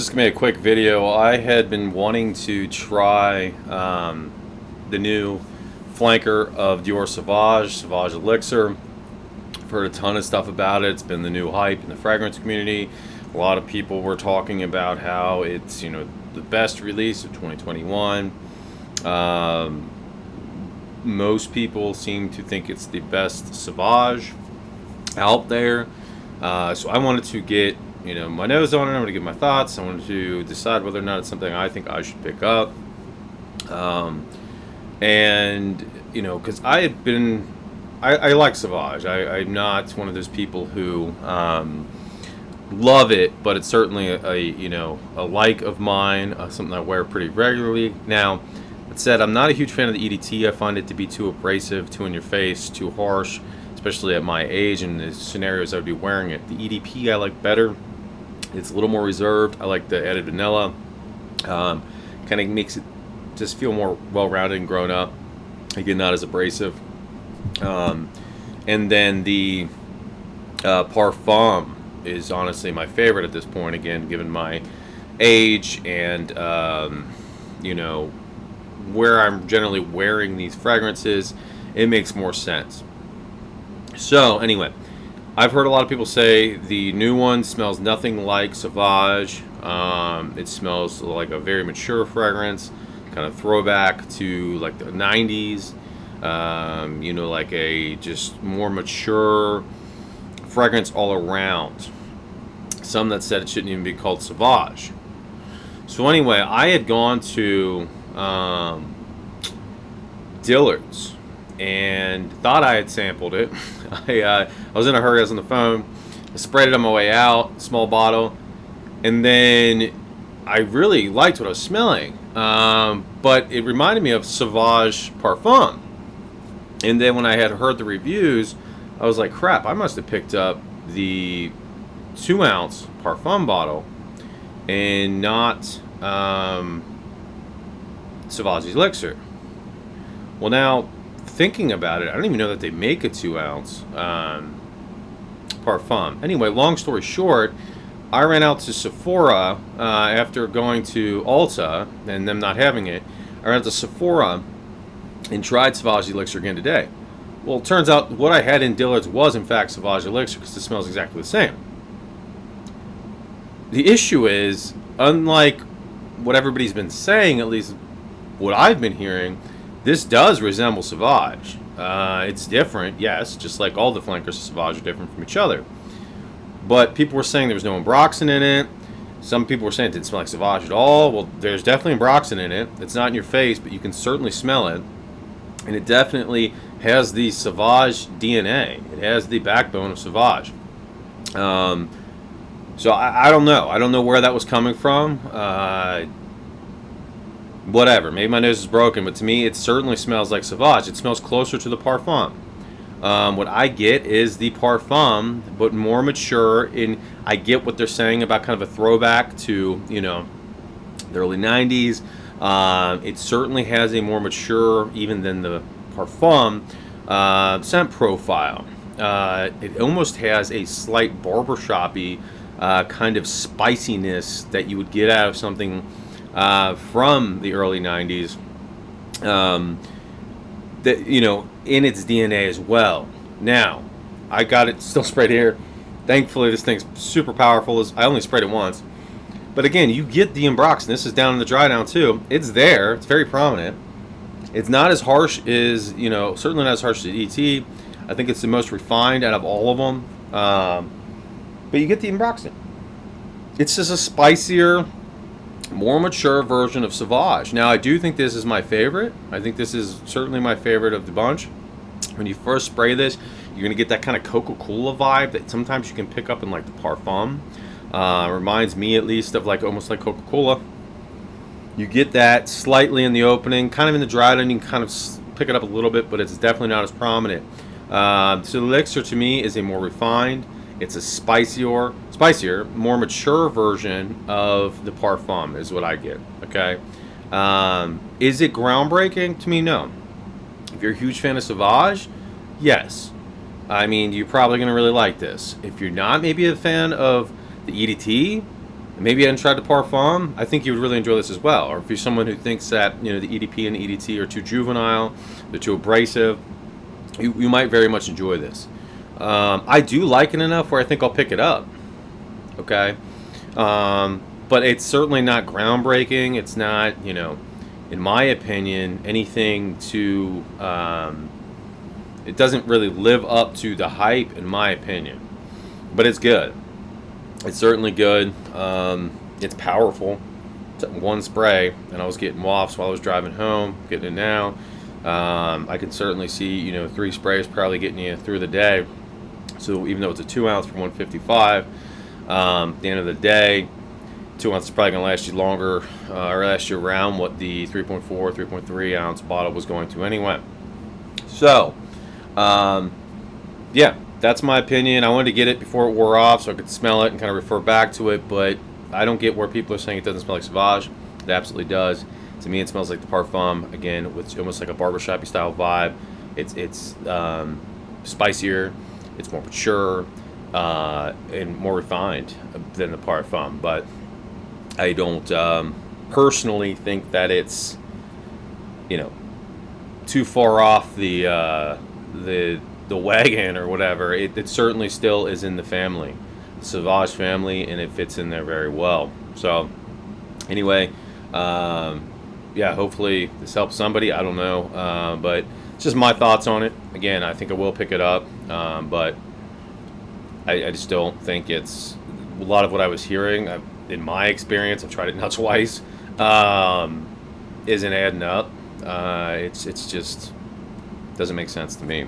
Just gonna make a quick video. I had been wanting to try the new flanker of Dior Sauvage Elixir. I've heard a ton of stuff about it. It's been the new hype in the fragrance community. A lot of people were talking about how it's the best release of 2021. Most people seem to think it's the best Sauvage out there. So I wanted to get my nose on it. I'm going to give my thoughts. I wanted to decide whether or not it's something I think I should pick up. And because I like Sauvage. I'm not one of those people who love it, but it's certainly a like of mine, something I wear pretty regularly. Now, that said, I'm not a huge fan of the EDT. I find it to be too abrasive, too in your face, too harsh, especially at my age and the scenarios I would be wearing it. The EDP I like better. It's a little more reserved. I like the added vanilla. Kind of makes it just feel more well-rounded and grown up. Again, not as abrasive. And then the Parfum is honestly my favorite at this point. Again, given my age and where I'm generally wearing these fragrances, it makes more sense. So anyway, I've heard a lot of people say the new one smells nothing like Sauvage. It smells like a very mature fragrance, kind of throwback to like the 90s. Like a just more mature fragrance all around. Some that said it shouldn't even be called Sauvage. So anyway, I had gone to Dillard's and thought I had sampled it. I was in a hurry. I was on the phone. I sprayed it on my way out, small bottle, and then I really liked what I was smelling. But it reminded me of Sauvage Parfum. And then when I had heard the reviews, I was like, crap, I must have picked up the 2-ounce Parfum bottle and not Sauvage Elixir. Well, now, thinking about it, I don't even know that they make a 2-ounce Parfum. Anyway, long story short, I ran out to Sephora after going to Ulta and them not having it. I ran out to Sephora and tried Sauvage Elixir again today. Well, it turns out what I had in Dillard's was in fact Sauvage Elixir because it smells exactly the same. The issue is, unlike what everybody's been saying, at least what I've been hearing, this does resemble Sauvage. It's different, yes, just like all the flankers of Sauvage are different from each other. But people were saying there was no ambroxan in it. Some people were saying it didn't smell like Sauvage at all. Well, there's definitely ambroxan in it. It's not in your face, but you can certainly smell it. And it definitely has the Sauvage DNA. It has the backbone of Sauvage. So I don't know. I don't know where that was coming from. Whatever. Maybe my nose is broken, but to me, it certainly smells like Sauvage. It smells closer to the Parfum. What I get is the Parfum, but more mature. I get what they're saying about kind of a throwback to the early 90s. It certainly has a more mature, even than the Parfum, scent profile. It almost has a slight barbershop-y kind of spiciness that you would get out of something from the early 90s, that in its DNA as well. Now, I got it still sprayed here. Thankfully, this thing's super powerful. I only sprayed it once, but again, you get the ambroxan. This is down in the dry down too. It's there. It's very prominent. It's not as harsh as certainly not as harsh as ET. I think it's the most refined out of all of them. But you get the ambroxan. It's just a spicier, more mature version of Sauvage. Now, I do think this is my favorite. I think this is certainly my favorite of the bunch. When you first spray this, you're going to get that kind of Coca-Cola vibe that sometimes you can pick up in like the Parfum. Reminds me at least of almost like Coca-Cola. You get that slightly in the opening, kind of in the dry down. You can kind of pick it up a little bit, but it's definitely not as prominent. So Elixir to me is a more refined, it's a spicier, more mature version of the Parfum is what I get. Okay, is it groundbreaking? To me, no. If you're a huge fan of Sauvage, yes. I mean, you're probably going to really like this. If you're not maybe a fan of the EDT, maybe you hadn't tried the Parfum, I think you would really enjoy this as well. Or if you're someone who thinks that the EDP and the EDT are too juvenile, they're too abrasive, you might very much enjoy this. I do like it enough where I think I'll pick it up. Okay, but it's certainly not groundbreaking. It's not, in my opinion, anything to. It doesn't really live up to the hype, in my opinion. But it's good. It's certainly good. It's powerful. It's one spray, and I was getting wafts while I was driving home. Getting it now. I can certainly see, 3 sprays probably getting you through the day. So even though it's a 2 ounce for 155, at the end of the day, 2 ounces is probably going to last you longer, or last you around what the 3.4, 3.3 ounce bottle was going to anyway. So, yeah, that's my opinion. I wanted to get it before it wore off so I could smell it and kind of refer back to it, but I don't get where people are saying it doesn't smell like Sauvage. It absolutely does. To me, it smells like the Parfum, again, with almost like a barbershop style vibe. It's spicier, it's more mature, and more refined than the Parfum. But I don't personally think that it's, too far off the wagon or whatever. It certainly still is in the family, the Sauvage family, and it fits in there very well. So anyway, yeah, hopefully this helps somebody. I don't know, but it's just my thoughts on it. Again, I think I will pick it up, but I just don't think it's a lot of what I was hearing. In my experience, I've tried it now twice. Isn't adding up. It's just doesn't make sense to me.